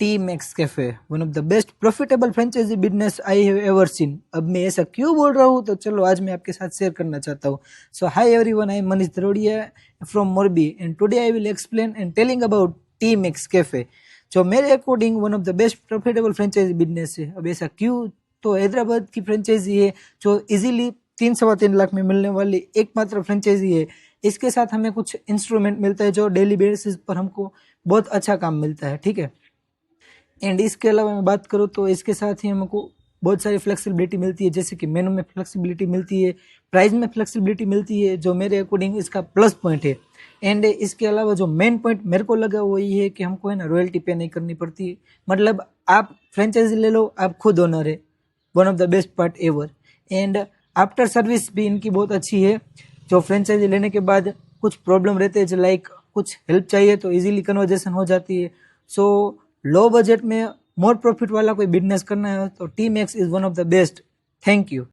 T max cafe, one of the best profitable franchise business I have ever seen. अब मैं ऐसा क्यों बोल रहा हूँ, तो चलो आज मैं आपके साथ शेयर करना चाहता हूँ। So hi everyone, I am Manish Dharodiya from Morbi and today I will explain and telling about T max cafe, जो मेरे according one of the best profitable franchise business है। अब ऐसा क्यों, तो हैदराबाद की फ्रेंचाइजी है जो इजीली 3-3.25 लाख में मिलने वाली एकमात्र फ्रेंचाइजी है। इसके साथ हमें कुछ इंस्ट्रूमेंट मिलता है जो डेली बेसिस पर हमको बहुत अच्छा काम मिलता है, ठीक है। एंड इसके अलावा मैं बात करूँ तो इसके साथ ही हमको बहुत सारी फ्लेक्सिबिलिटी मिलती है, जैसे कि मेनू में फ्लेक्सिबिलिटी मिलती है, प्राइस में फ्लेक्सिबिलिटी मिलती है, जो मेरे अकॉर्डिंग इसका प्लस पॉइंट है। एंड इसके अलावा जो मेन पॉइंट मेरे को लगा वो ये है कि हमको है ना रॉयल्टी पे नहीं करनी पड़ती है। मतलब आप फ्रेंचाइजी ले लो, आप खुद ओनर है, one of the best part ever. And after service भी इनकी बहुत अच्छी है। जो फ्रेंचाइजी लेने के बाद कुछ प्रॉब्लम रहते हैं, लाइक कुछ हेल्प चाहिए तो इजीली कन्वर्जेशन हो जाती है। सो लो बजट में मोर प्रॉफिट वाला कोई बिजनेस करना है तो T max is one of the best. Thank you.